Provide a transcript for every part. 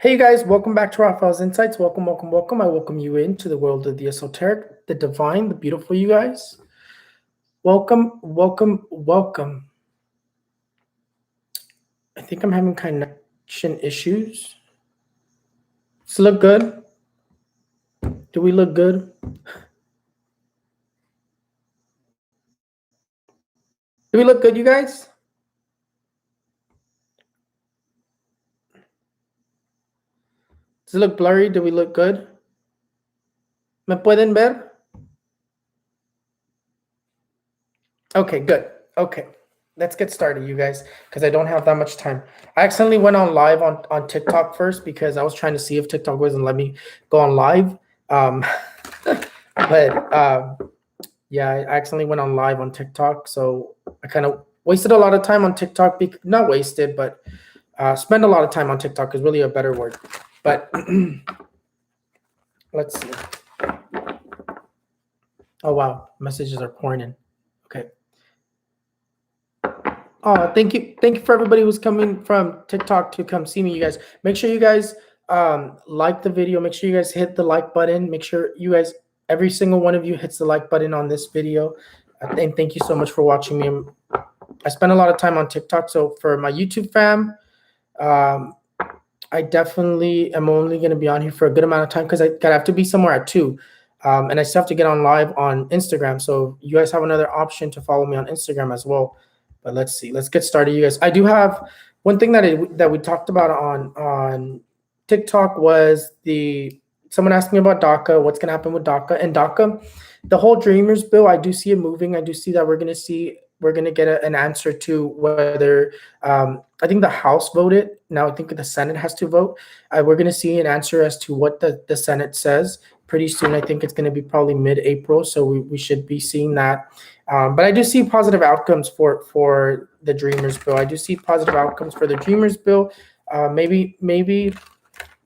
Hey, you guys, welcome back to Raphaelsinsights. Welcome. I welcome you into the world of the esoteric, the divine, the beautiful, you guys. Welcome. I think I'm having connection issues. Does it look good? Do we look good? Do we look good, you guys? Does it look blurry? Do we look good? ¿Me pueden ver? Okay, good. Okay, let's get started, you guys, because I don't have that much time. I accidentally went on live on TikTok first because I was trying to see if TikTok wasn't let me go on live. Yeah, I accidentally went on live on TikTok, so I kind of wasted a lot of time on TikTok. Not wasted, but spend a lot of time on TikTok is really a better word. But let's see. Oh wow, messages are pouring in. Okay. Oh, thank you for everybody who's coming from TikTok to come see me, you guys. Make sure you guys like the video. Make sure you guys hit the like button. Make sure you guys, every single one of you, hits the like button on this video. And thank you so much for watching me. I spend a lot of time on TikTok, so for my YouTube fam, I definitely am only going to be on here for a good amount of time because I have to be somewhere at 2. And I still have to get on live on Instagram. So you guys have another option to follow me on Instagram as well. But let's see. Let's get started, you guys. I do have one thing that we talked about on TikTok was someone asked me about DACA, what's going to happen with DACA. And DACA, the whole Dreamers bill, I do see it moving. I do see that we're going to get an answer to whether I think the House voted. Now I think the Senate has to vote. We're going to see an answer as to what the Senate says pretty soon. I think it's going to be probably mid-April, so we should be seeing that. But I do see positive outcomes for the Dreamers bill. I do see positive outcomes for the Dreamers bill. Maybe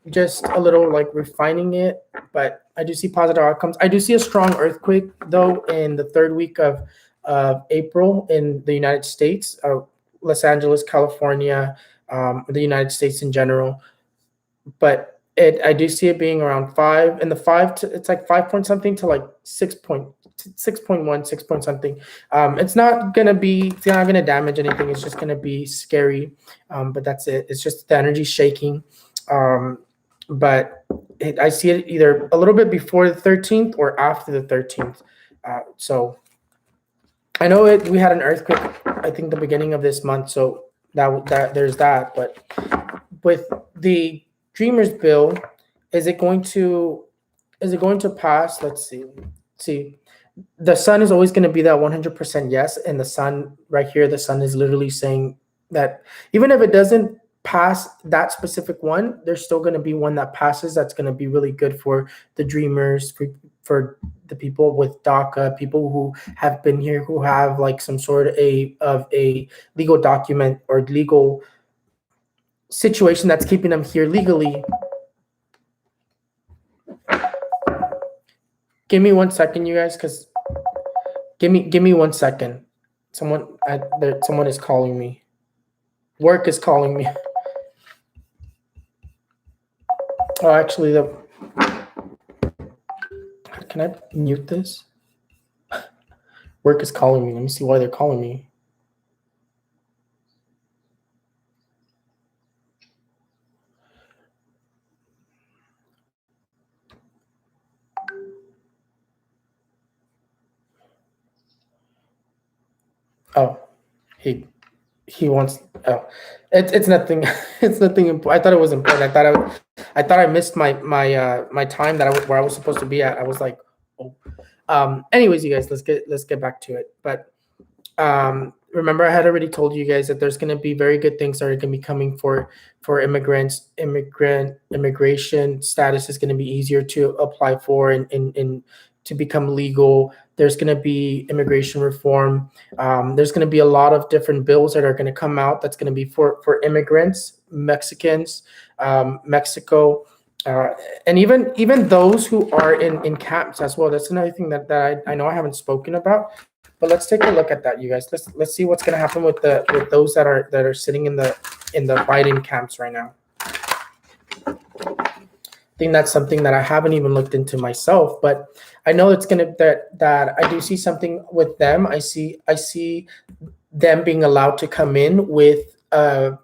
just a little like refining it, but I do see positive outcomes. I do see a strong earthquake though in the third week of April in the United States, Los Angeles, California, the United States in general. But I do see it being around 5, and it's like 5 point something to like 6.1, 6 point something. It's not gonna damage anything. It's just gonna be scary. But that's it. It's just the energy shaking. But I see it either a little bit before the 13th or after the 13th. So I know we had an earthquake, I think the beginning of this month. So that there's that. But with the Dreamers bill, is it going to pass? Let's see. The sun is always going to be that 100% yes, and the sun right here, the sun is literally saying that even if it doesn't pass that specific one, there's still going to be one that passes that's going to be really good for the Dreamers, for the people with DACA, people who have been here, who have like some sort of a legal document or legal situation that's keeping them here legally. Give me 1 second, you guys, because give me 1 second. Someone is calling me. Work is calling me. Oh, actually, can I mute this? Work is calling me. Let me see why they're calling me. Oh, he wants. Oh, it's nothing. It's nothing important. I thought it was important. I thought I missed my time where I was supposed to be at. I was like, oh. Anyways, you guys, let's get back to it. But remember, I had already told you guys that there's going to be very good things that are going to be coming for immigrants. Immigration status is going to be easier to apply for and to become legal. There's going to be immigration reform. There's going to be a lot of different bills that are going to come out that's going to be for immigrants, Mexicans, Mexico, and even those who are in camps as well. That's another thing that I know I haven't spoken about. But let's take a look at that, you guys. Let's see what's going to happen with those that are sitting in the Biden camps right now. think that's something that I haven't even looked into myself, but I know it's gonna that I do see something with them. I see them being allowed to come in with a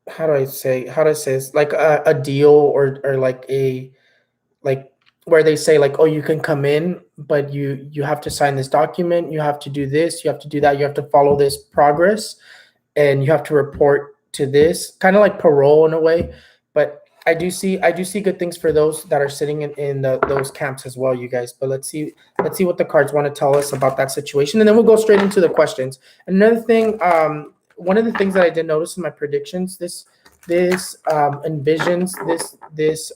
how do I say this, like a deal or like a like where they say like, oh, you can come in, but you have to sign this document, you have to do this, you have to do that, you have to follow this progress, and you have to report to this, kind of like parole in a way. But I do see good things for those that are sitting in those camps as well, you guys. But let's see what the cards want to tell us about that situation, and then we'll go straight into the questions. Another thing, one of the things that I did notice in my predictions, this envisions this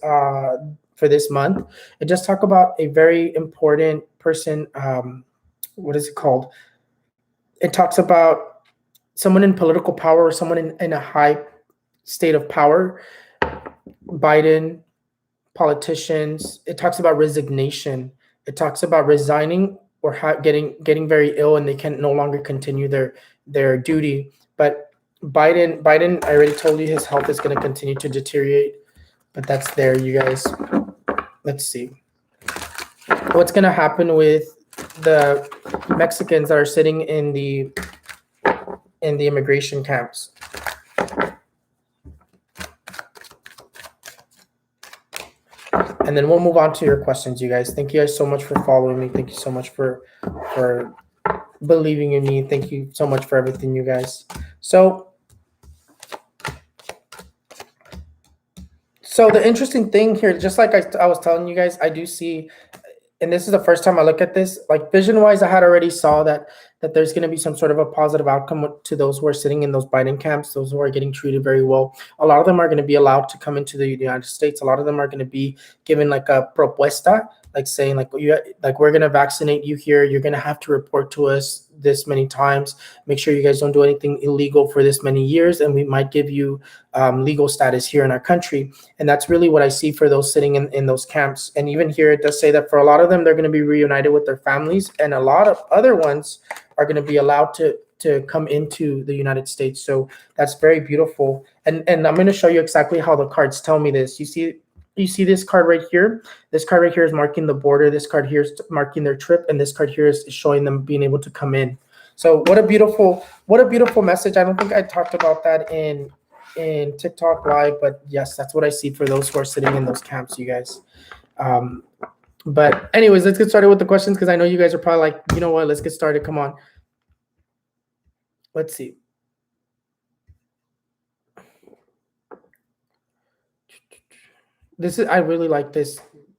for this month, it does talk about a very important person. What is it called? It talks about someone in political power or someone in a high state of power. Biden, politicians. It talks about resignation. It talks about resigning or getting very ill and they can no longer continue their duty. But Biden, I already told you his health is going to continue to deteriorate. But that's there, you guys. Let's see what's going to happen with the Mexicans that are sitting in the immigration camps. And then we'll move on to your questions, you guys. Thank you guys so much for following me. Thank you so much for believing in me. Thank you so much for everything, you guys. So the interesting thing here, just like I was telling you guys, I do see, and this is the first time I look at this, like vision-wise, I had already saw that there's going to be some sort of a positive outcome to those who are sitting in those Biden camps, those who are getting treated very well. A lot of them are going to be allowed to come into the United States. A lot of them are going to be given like a propuesta, like saying like we're going to vaccinate you here. You're going to have to report to us this many times. Make sure you guys don't do anything illegal for this many years, and we might give you legal status here in our country. And that's really what I see for those sitting in those camps. And even here, it does say that for a lot of them, they're going to be reunited with their families, and a lot of other ones are going to be allowed to come into the United States. So that's very beautiful. And I'm going to show you exactly how the cards tell me this. You see this card right here? This card right here is marking the border. This card here is marking their trip, and this card here is showing them being able to come in. So what a beautiful message. I don't think I talked about that in TikTok Live, but yes, that's what I see for those who are sitting in those camps, you guys. But anyways, let's get started with the questions, because I know you guys are probably like, you know what, let's get started. Come on. Let's see. I really like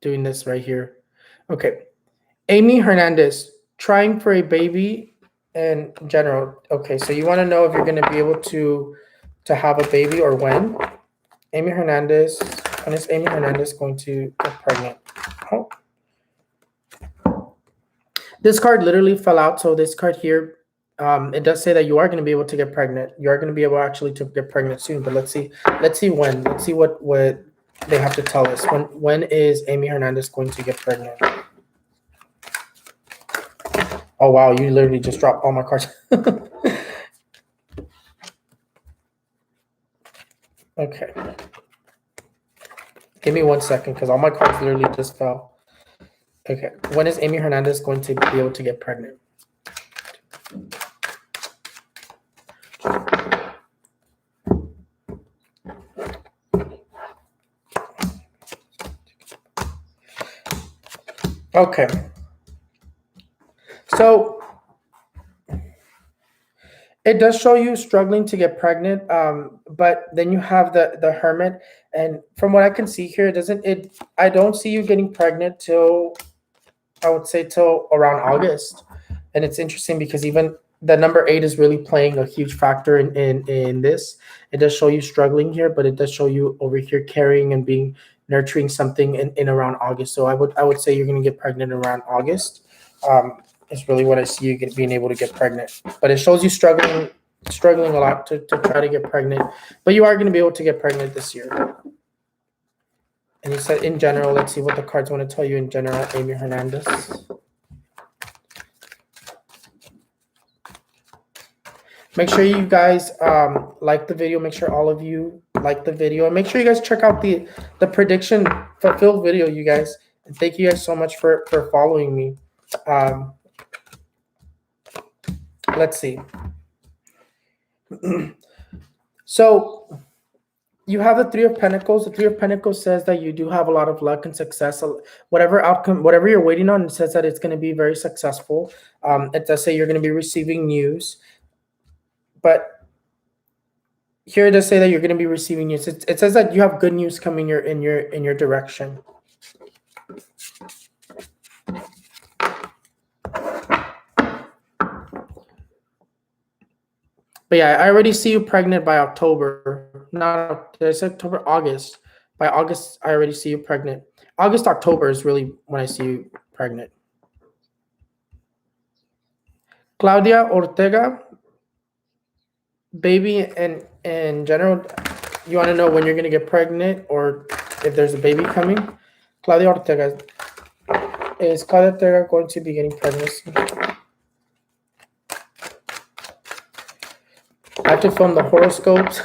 doing this right here. Okay. Amy Hernandez, trying for a baby in general. Okay, so you want to know if you're going to be able to have a baby or when. Amy Hernandez, when is Amy Hernandez going to get pregnant? Oh. This card literally fell out. So this card here, it does say that you are going to be able to get pregnant. You are going to be able actually to get pregnant soon. But let's see when. Let's see what they have to tell us. When is Amy Hernandez going to get pregnant? Oh wow, you literally just dropped all my cards. Okay. Give me 1 second, because all my cards literally just fell. Okay. When is Amy Hernandez going to be able to get pregnant? Okay. So it does show you struggling to get pregnant, but then you have the Hermit, and from what I can see here, I don't see you getting pregnant till, I would say, till around August. And it's interesting because even the number 8 is really playing a huge factor in this. It does show you struggling here, but it does show you over here carrying and nurturing something in around August. So I would say you're going to get pregnant around August. It's really what I see you being able to get pregnant. But it shows you struggling a lot to try to get pregnant. But you are going to be able to get pregnant this year. And you said in general, let's see what the cards want to tell you in general, Amy Hernandez. Make sure you guys like the video. Make sure all of you like the video, and make sure you guys check out the prediction fulfilled video, you guys. And thank you guys so much for following me. Let's see. So you have the Three of Pentacles. The Three of Pentacles says that you do have a lot of luck and success. Whatever outcome, whatever you're waiting on, it says that it's going to be very successful. It does say you're going to be receiving news, but here it does say that you're going to be receiving news. It says that you have good news coming in your direction. But yeah, I already see you pregnant by October. Not, did I say October? August. By August, I already see you pregnant. August, October is really when I see you pregnant. Claudia Ortega, baby, and in general, you want to know when you're going to get pregnant or if there's a baby coming? Claudia Ortega. Is Claudia Ortega going to be getting pregnant? I have to film the horoscopes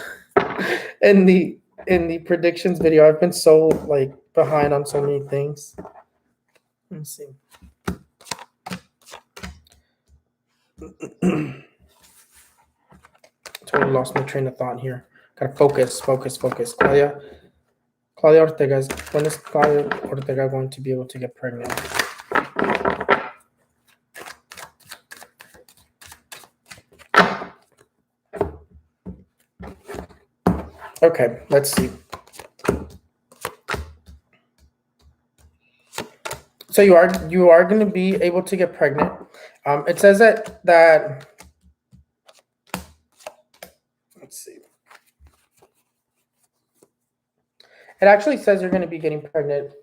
in the predictions video. I've been so like behind on so many things. Let's see. Totally lost my train of thought here. Gotta focus. Claudia Ortega. When is Claudia Ortega going to be able to get pregnant? Okay, let's see. So you are going to be able to get pregnant. It says that let's see. It actually says you're going to be getting pregnant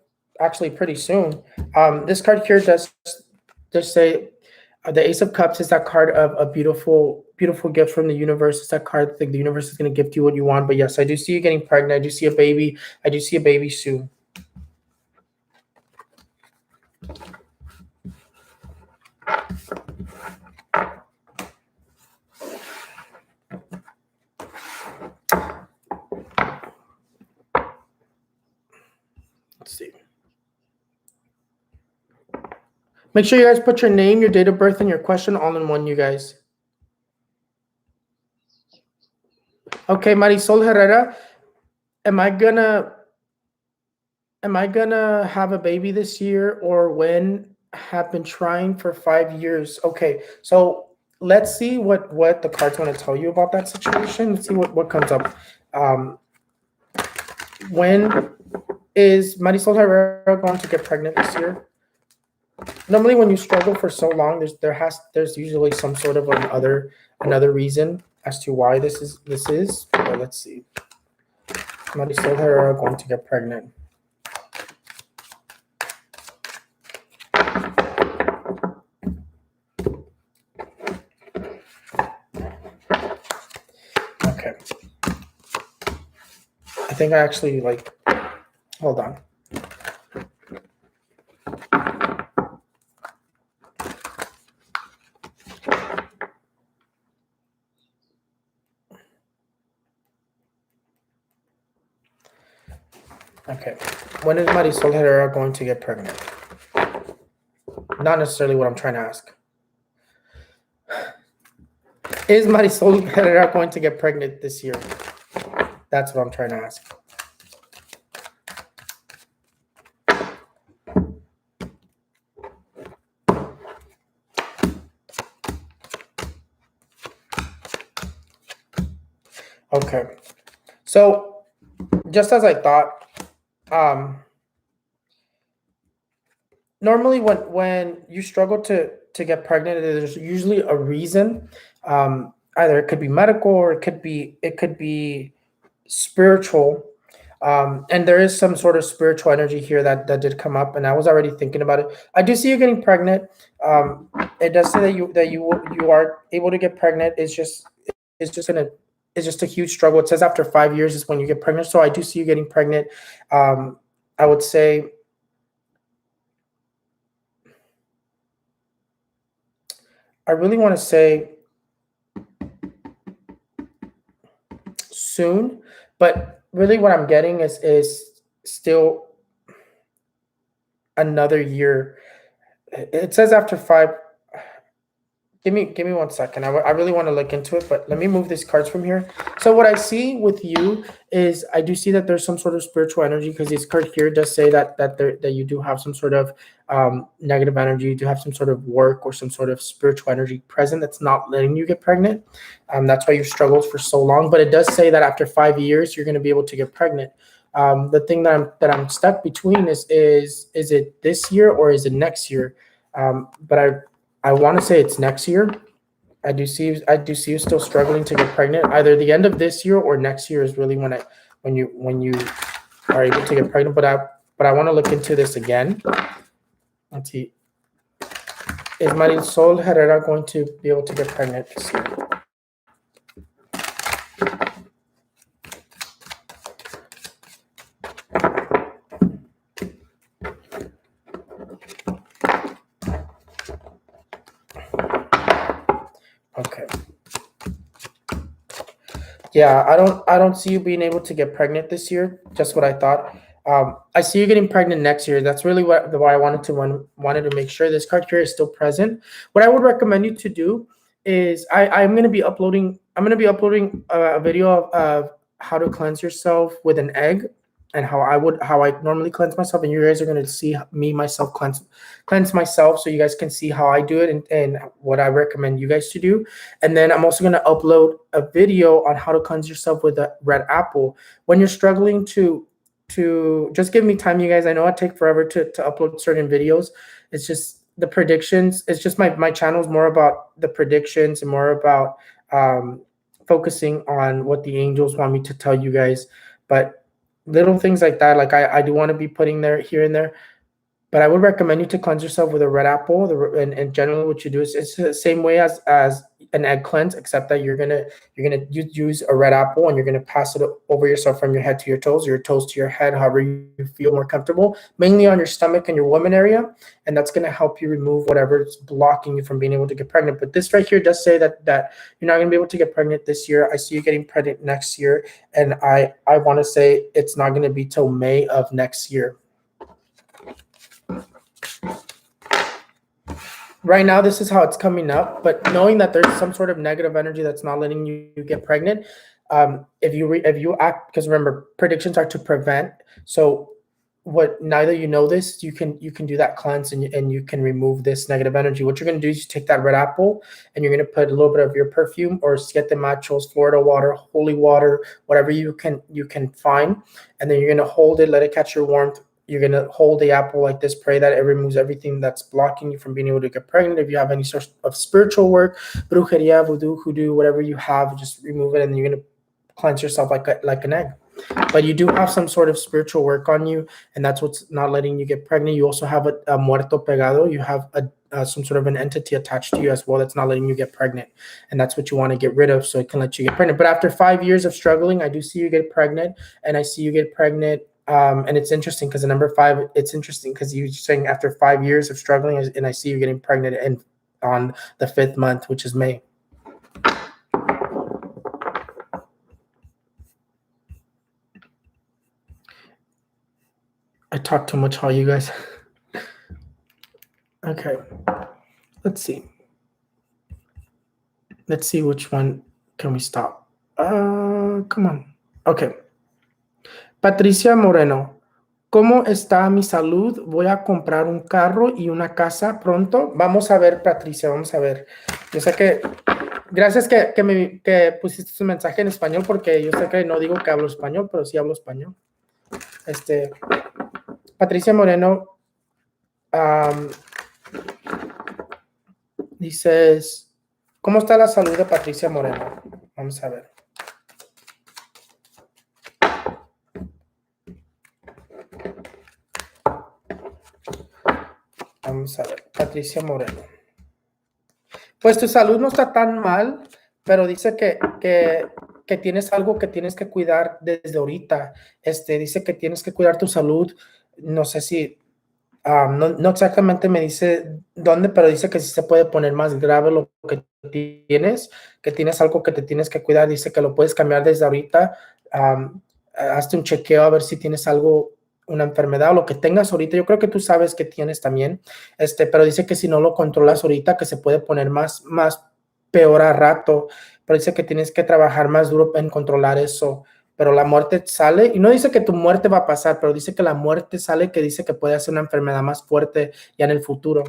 actually pretty soon. This card here does say the Ace of Cups is that card of a beautiful gift from the universe. It's that card that the universe is going to gift you what you want. But yes, I do see you getting pregnant. I do see a baby. I do see a baby soon. Let's see. Make sure you guys put your name, your date of birth, and your question all in one, you guys. Okay, Marisol Herrera, am I gonna have a baby this year or when? Have been trying for 5 years. Okay, so let's see what the cards want to tell you about that situation. Let's see what comes up. When is Marisol Herrera going to get pregnant this year? Normally, when you struggle for so long, there's usually some sort of another reason as to why this is. But let's see. Marisol Herrera going to get pregnant. Okay. I think I actually hold on. Okay. When is Marisol Herrera going to get pregnant? Not necessarily what I'm trying to ask. Is Marisol Herrera going to get pregnant this year? That's what I'm trying to ask. Okay. So just as I thought, normally when you struggle to get pregnant, there's usually a reason. Either it could be medical or it could be spiritual. And there is some sort of spiritual energy here that did come up, and I was already thinking about it. I do see you getting pregnant. It does say that you are able to get pregnant. It's just a huge struggle. It says after 5 years is when you get pregnant. So I do see you getting pregnant. I would say I really want to say soon. But really what I'm getting is still another year. It says after 5. Give me 1 second. I really want to look into it, but let me move these cards from here. So what I see with you is I do see that there's some sort of spiritual energy, because this card here does say that you do have some sort of negative energy. You do have some sort of work or some sort of spiritual energy present that's not letting you get pregnant. That's why you struggled for so long. But it does say that after 5 years, you're going to be able to get pregnant. The thing that I'm stuck between is it this year or is it next year? But I want to say it's next year. I do see you still struggling to get pregnant. Either the end of this year or next year is really when you are able to get pregnant. But I want to look into this again. Let's see. Is Marisol Herrera going to be able to get pregnant this year? Okay. Yeah, I don't see you being able to get pregnant this year. Just what I thought. I see you getting pregnant next year. That's really why I wanted to make sure this card here is still present. What I would recommend you to do is I'm going to be uploading a video of how to cleanse yourself with an egg, and how I normally cleanse myself, and you guys are going to see me myself cleanse myself, so you guys can see how I do it and what I recommend you guys to do. And then I'm also going to upload a video on how to cleanse yourself with a red apple. When you're struggling to just give me time, you guys. I know I take forever to upload certain videos. It's just the predictions. It's just my channel is more about the predictions and more about focusing on what the angels want me to tell you guys. But little things like that, like I do want to be putting there here and there. But I would recommend you to cleanse yourself with a red apple. And generally what you do is it's the same way as an egg cleanse, except that you're gonna use a red apple, and you're gonna pass it over yourself from your head to your toes to your head, however you feel more comfortable, mainly on your stomach and your woman area. And that's gonna help you remove whatever's blocking you from being able to get pregnant. But this right here does say that you're not gonna be able to get pregnant this year. I see you getting pregnant next year, and I want to say it's not gonna be till May of next year. Right now, this is how it's coming up, but knowing that there's some sort of negative energy that's not letting you get pregnant, if you act, because remember, predictions are to prevent. So what neither you know this, you can do that cleanse, and you can remove this negative energy. What you're going to do is you take that red apple, and you're going to put a little bit of your perfume or siete machos, Florida water, holy water, whatever you can find, and then you're going to hold it, let it catch your warmth. You're going to hold the apple like this, pray that it removes everything that's blocking you from being able to get pregnant. If you have any sort of spiritual work, brujeria, voodoo, hoodoo, whatever you have, just remove it, and you're going to cleanse yourself like an egg. But you do have some sort of spiritual work on you, and that's what's not letting you get pregnant. You also have a muerto pegado. You have some sort of an entity attached to you as well that's not letting you get pregnant, and that's what you want to get rid of so it can let you get pregnant. But after 5 years of struggling, I do see you get pregnant, and I see you get pregnant. And it's interesting because the number 5, it's interesting because you're saying after 5 years of struggling, and I see you getting pregnant on the 5th month, which is May. I talk too much, all you guys. Okay, let's see. Let's see which one can we stop. Come on. Okay. Patricia Moreno, ¿cómo está mi salud? Voy a comprar un carro y una casa pronto. Vamos a ver, Patricia, vamos a ver. Yo sé que, gracias que pusiste su mensaje en español, porque yo sé que no digo que hablo español, pero sí hablo español. Patricia Moreno, dices, ¿cómo está la salud de Patricia Moreno? Vamos a ver. Vamos a ver, Patricia Moreno. Pues tu salud no está tan mal, pero dice que tienes algo que tienes que cuidar desde ahorita. Dice que tienes que cuidar tu salud. No sé si, no exactamente me dice dónde, pero dice que sí se puede poner más grave lo que tienes, que tienes algo que te tienes que cuidar. Dice que lo puedes cambiar desde ahorita. hazte un chequeo a ver si tienes algo, una enfermedad o lo que tengas ahorita. Yo creo que tú sabes que tienes también, pero dice que si no lo controlas ahorita, que se puede poner más peor a rato, pero dice que tienes que trabajar más duro en controlar eso. Pero la muerte sale, y no dice que tu muerte va a pasar, pero dice que la muerte sale, que dice que puede ser una enfermedad más fuerte ya en el futuro.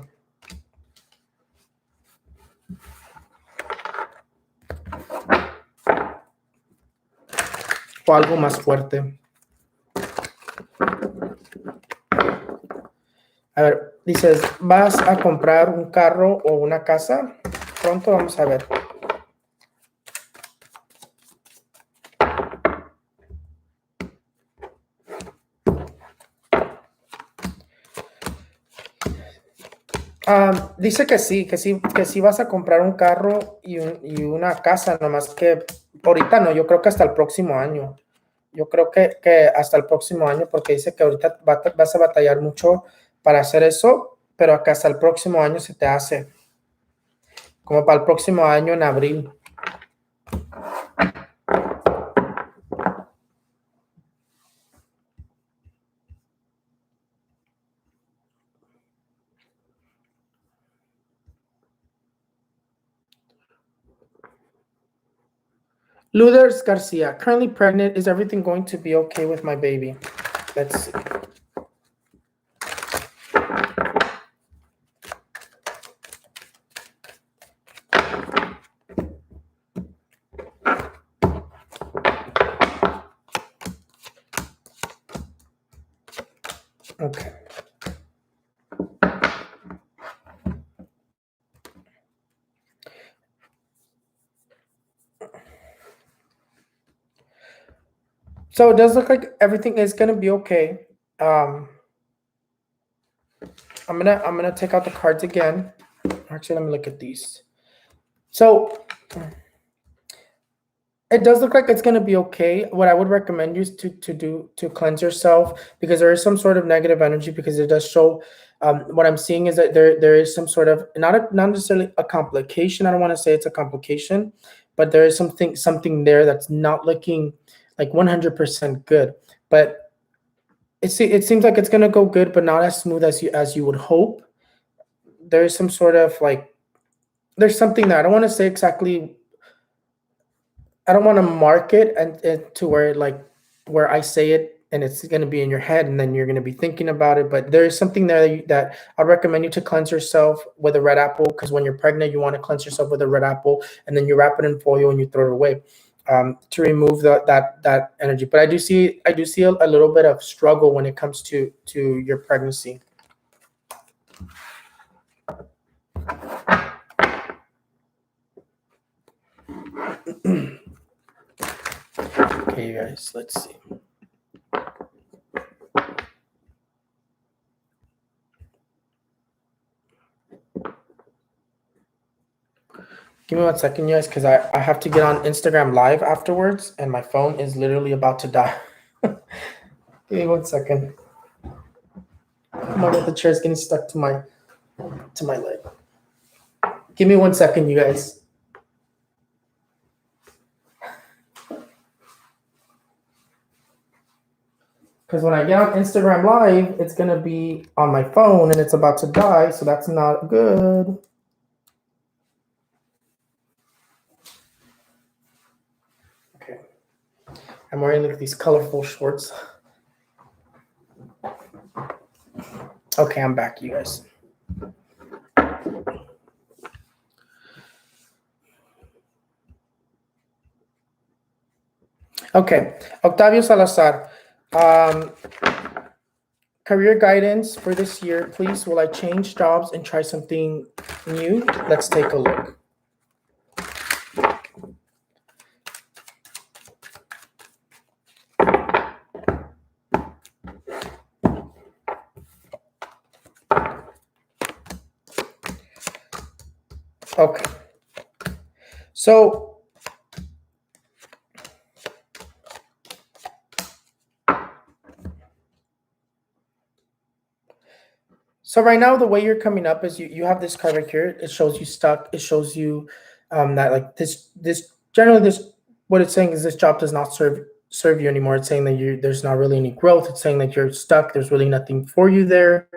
O algo más fuerte. A ver, dices, ¿vas a comprar un carro o una casa? Pronto vamos a ver. Dice que sí vas a comprar un carro y una casa, nomás que ahorita no, yo creo que hasta el próximo año. Yo creo que hasta el próximo año, porque dice que ahorita vas a batallar mucho para hacer eso, pero que hasta el próximo año se te hace. Como para el próximo año en abril. Luders Garcia, currently pregnant. Is everything going to be okay with my baby? Let's see. Okay. So it does look like everything is gonna be okay. I'm gonna take out the cards again. Actually, let me look at these. So it does look like it's gonna be okay. What I would recommend you is to cleanse yourself, because there is some sort of negative energy, because it does show. What I'm seeing is that there is some sort of not necessarily a complication. I don't want to say it's a complication, but there is something there that's not looking like 100% good. But it seems like it's gonna go good, but not as smooth as you would hope. There is some sort of like there's something that I don't want to say exactly. I don't want to mark it and to where I say it and it's going to be in your head and then you're going to be thinking about it. But there is something there that I'd recommend you to cleanse yourself with a red apple, because when you're pregnant, you want to cleanse yourself with a red apple, and then you wrap it in foil and you throw it away to remove that energy. But I do see a little bit of struggle when it comes to your pregnancy. Okay, you guys, let's see. Give me 1 second, you guys, because I have to get on Instagram Live afterwards, and my phone is literally about to die. Give me 1 second. The chair's getting stuck to my leg. Give me 1 second, you guys. Because when I get on Instagram Live, it's going to be on my phone and it's about to die, so that's not good. Okay. I'm wearing like these colorful shorts. Okay, I'm back, you guys. Okay, Octavio Salazar. Career guidance for this year, please. Will I change jobs and try something new? Let's take a look. Okay. So right now, the way you're coming up is you have this card right here. It shows you stuck. It shows you that like this generally this what it's saying is this job does not serve serve you anymore. It's saying that there's not really any growth. It's saying that you're stuck. There's really nothing for you there.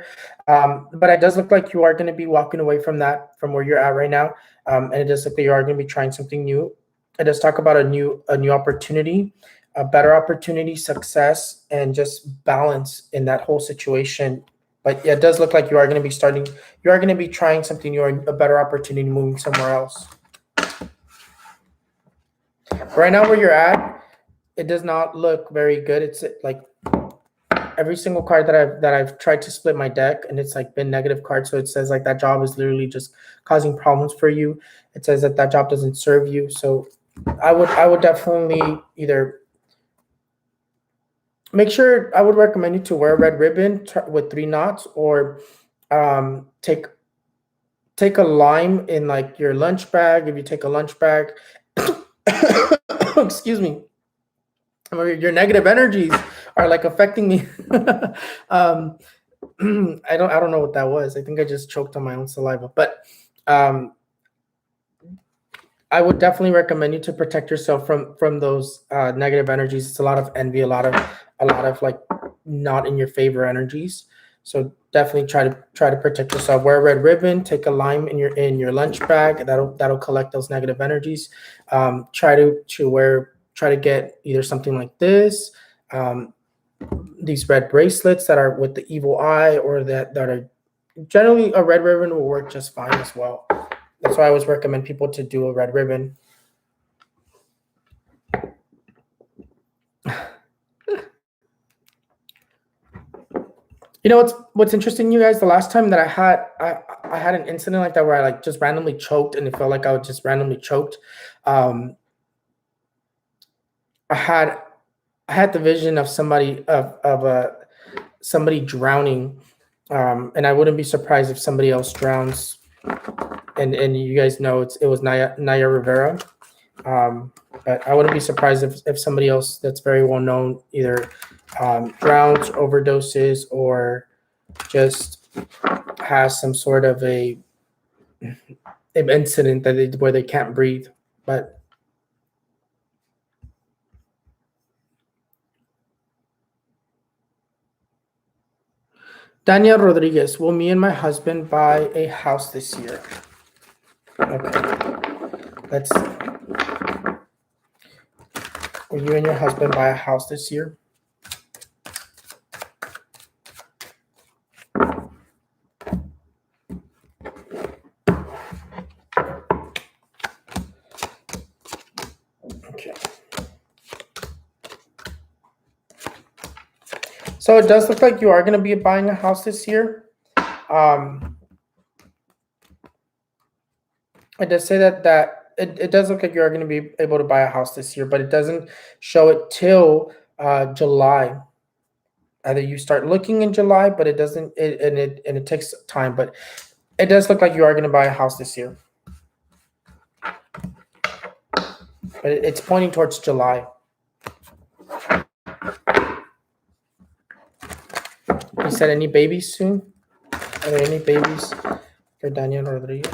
But it does look like you are going to be walking away from that, from where you're at right now. And it does look like you are going to be trying something new. It does talk about a new opportunity, a better opportunity, success, and just balance in that whole situation. But yeah, it does look like you are going to be trying something new, or a better opportunity, moving somewhere else. Right now, where you're at, it does not look very good. It's like every single card that I've tried to split my deck, and it's like been negative cards. So it says like that job is literally just causing problems for you. It says that job doesn't serve you. So I would definitely either make sure, I would recommend you to wear a red ribbon with 3 knots, or take a lime in like your lunch bag. If you take a lunch bag, excuse me, your negative energies are like affecting me. I don't know what that was. I think I just choked on my own saliva. But I would definitely recommend you to protect yourself from those negative energies. It's a lot of envy, a lot of like not in your favor energies. So definitely try to protect yourself. Wear a red ribbon. Take a lime in your lunch bag. That'll collect those negative energies. Try to get either something like this, these red bracelets that are with the evil eye, or that are generally, a red ribbon will work just fine as well. That's why I always recommend people to do a red ribbon. You know what's interesting, you guys? The last time that I had an incident like that, where I like just randomly choked, and it felt like I was just randomly choked. I had the vision of somebody drowning, and I wouldn't be surprised if somebody else drowns. And you guys know it was Naya Rivera. But I wouldn't be surprised if somebody else that's very well known either drowns, overdoses, or just has some sort of a incident where they can't breathe. But Daniel Rodriguez, will me and my husband buy a house this year? Okay, let's see. Will you and your husband buy a house this year? Okay. So it does look like you are going to be buying a house this year. It does say that it does look like you are going to be able to buy a house this year, but it doesn't show it till July. Either you start looking in July, but it doesn't, and it takes time. But it does look like you are going to buy a house this year. But it's pointing towards July. You said any babies soon? Are there any babies for Daniel Rodriguez?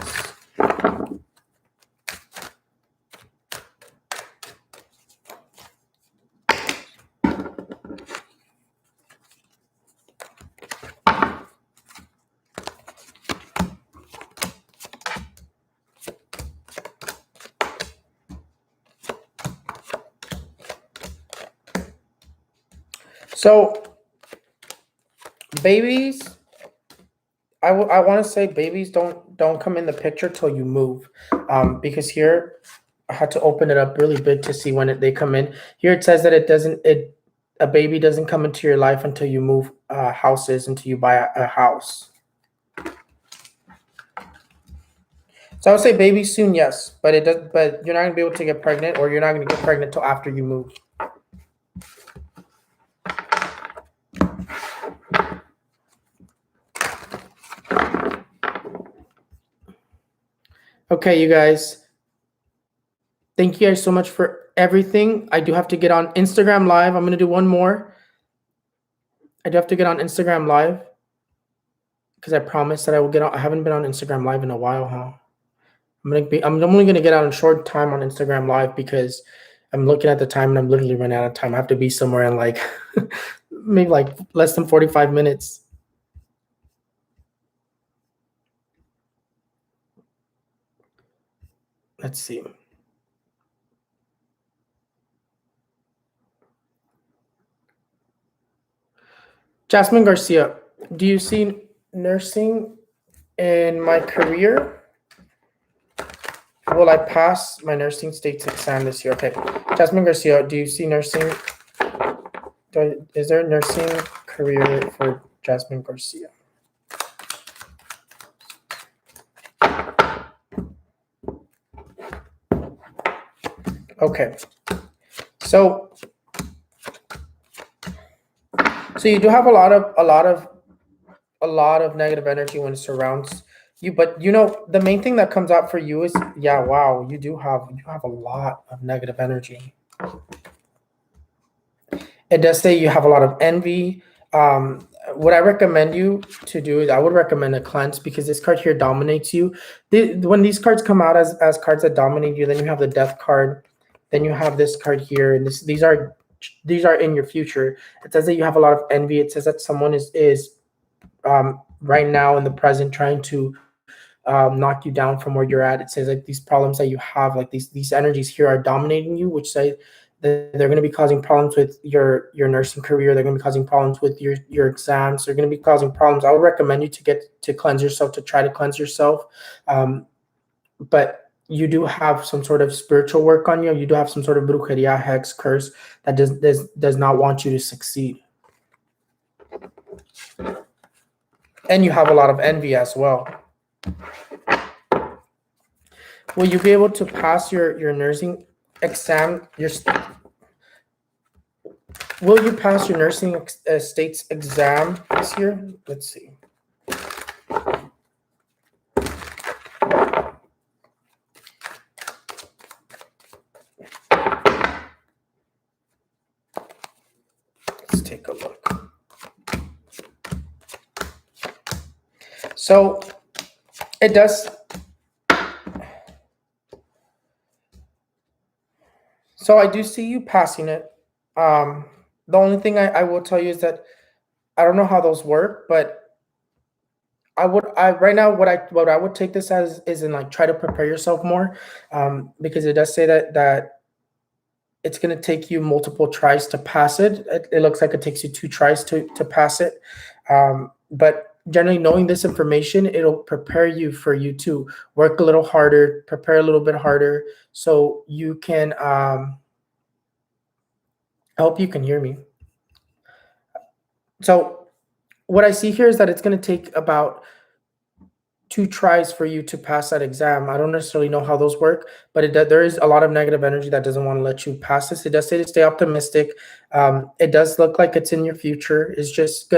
So babies, I want to say babies don't come in the picture till you move, because here I had to open it up really big to see when they come in. Here it says that a baby doesn't come into your life until you move houses, until you buy a house. So I would say baby soon, yes, but you're not gonna be able to get pregnant, or you're not gonna get pregnant till after you move. Okay, you guys. Thank you guys so much for everything. I do have to get on Instagram Live. I'm gonna do one more. I do have to get on Instagram Live because I promised that I will get on. I haven't been on Instagram Live in a while, huh? I'm only gonna get out in short time on Instagram Live because I'm looking at the time and I'm literally running out of time. I have to be somewhere in like maybe like less than 45 minutes. Let's see. Jasmine Garcia, do you see nursing in my career? Will I pass my nursing states exam this year? Okay. Jasmine Garcia, do you see nursing? Is there a nursing career for Jasmine Garcia? Okay. So you do have a lot of negative energy when it surrounds you, but you know the main thing that comes out for you is, yeah, wow, you have a lot of negative energy. It does say you have a lot of envy. What I recommend you to do is I would recommend a cleanse, because this card here dominates you. When these cards come out as cards that dominate you, then you have the death card, then you have this card here, and these are in your future. It says that you have a lot of envy. It says that someone is right now in the present trying to knock you down from where you're at. It says like these problems that you have, like these energies here are dominating you, which say that they're going to be causing problems with your nursing career. They're going to be causing problems with your exams. They're going to be causing problems. I would recommend you to cleanse yourself, to try to cleanse yourself. But you do have some sort of spiritual work on you. You do have some sort of brujeria, hex, curse that does not want you to succeed. And you have a lot of envy as well. Will you be able to pass your nursing exam? Will you pass your nursing states exam this year? Let's see. Let's take a look. So it does. So I do see you passing it. The only thing I will tell you is that I don't know how those work, but right now what I would take this as is in like try to prepare yourself more, because it does say that it's going to take you multiple tries to pass it. It looks like it takes you 2 tries to pass it, but generally knowing this information, it'll prepare you for you to work a little harder, prepare a little bit harder, so you can. I hope you can hear me. So what I see here is that it's going to take about 2 tries for you to pass that exam. I don't necessarily know how those work, but there is a lot of negative energy that doesn't want to let you pass this. It does say to stay optimistic. It does look like it's in your future. There's just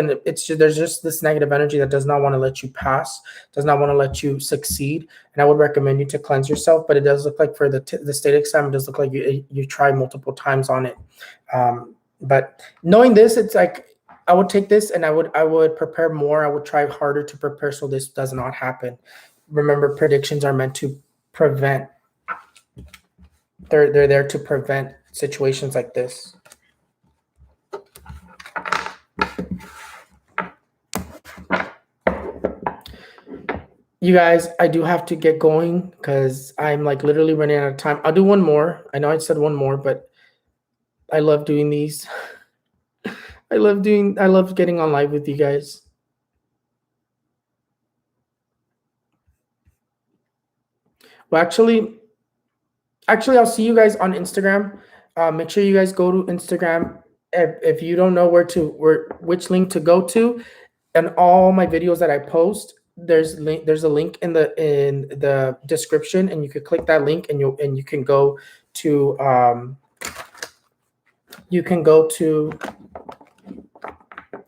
this negative energy that does not want to let you pass, does not want to let you succeed. And I would recommend you to cleanse yourself. But it does look like for the state exam, it does look like you try multiple times on it. But knowing this, it's like, I would take this and I would prepare more. I would try harder to prepare so this does not happen. Remember, predictions are meant to prevent. They're there to prevent situations like this. You guys, I do have to get going because I'm like literally running out of time. I'll do one more. I know I said one more, but I love doing these. I love getting on live with you guys. Well, actually, I'll see you guys on Instagram. Make sure you guys go to Instagram. If you don't know which link to go to, and all my videos that I post, there's a link in the description, and you could click that link, and you can go to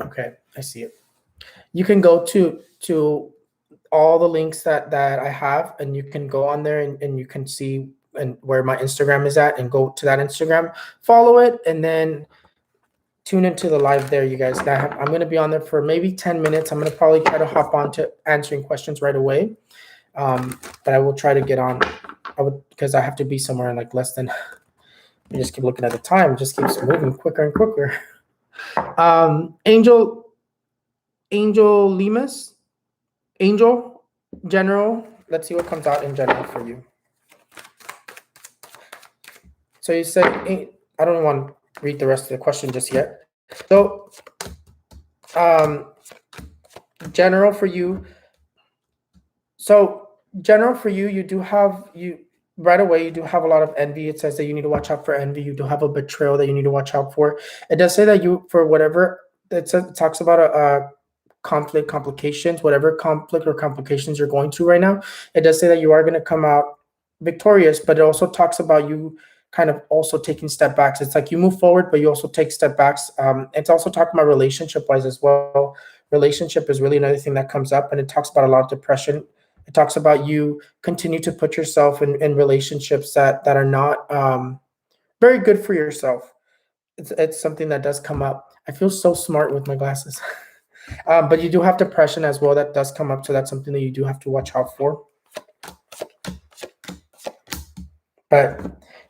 okay, I see it. You can go to all the links that I have, and you can go on there and you can see where my Instagram is at, and go to that Instagram, follow it, and then tune into the live there, you guys. I'm going to be on there for maybe 10 minutes. I'm going to probably try to hop on to answering questions right away. But I will try to get on. Because I have to be somewhere in like less than You just keep looking at the time, it just keeps moving quicker and quicker. Angel Lemus, Angel General. Let's see what comes out in general for you. So you said, I don't want to read the rest of the question just yet. So, general for you. So general for you, you do have right away. You do have a lot of envy. It says that you need to watch out for envy. You do have a betrayal that you need to watch out for. It does say that you, for whatever it talks about a complications, whatever conflict or complications you're going through right now. It does say that you are going to come out victorious, but it also talks about you kind of also taking step backs. It's like you move forward, but you also take step backs. It's also talking about relationship wise as well. Relationship is really another thing that comes up, and it talks about a lot of depression. It talks about you continue to put yourself in relationships that are not very good for yourself. It's something that does come up. I feel so smart with my glasses. But you do have depression as well. That does come up. So that's something that you do have to watch out for. But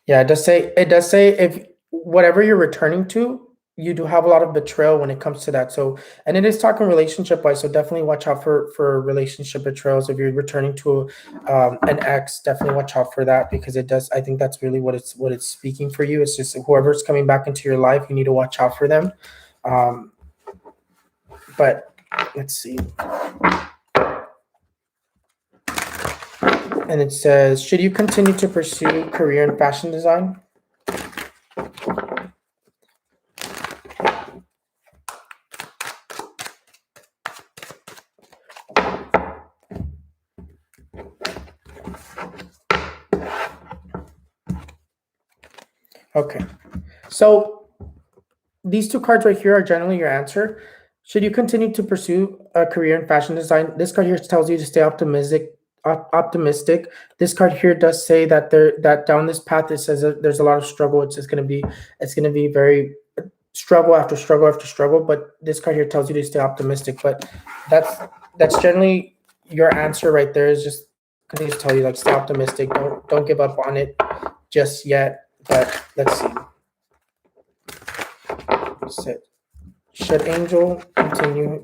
yeah, it does say if whatever you're returning to, you do have a lot of betrayal when it comes to that. So, and it is talking relationship wise. So definitely watch out for relationship betrayals. If you're returning to an ex, definitely watch out for that, because it does. I think that's really what it's speaking for you. It's just whoever's coming back into your life, you need to watch out for them. But let's see. And it says, should you continue to pursue career in fashion design? Okay. So these two cards right here are generally your answer. Should you continue to pursue a career in fashion design? This card here tells you to stay optimistic. This card here does say that that down this path, it says that there's a lot of struggle. It's going to be very struggle after struggle after struggle. But this card here tells you to stay optimistic. But that's generally your answer right there. Is just continue to tell you, like, stay optimistic. Don't give up on it just yet. But let's see. Should Angel continue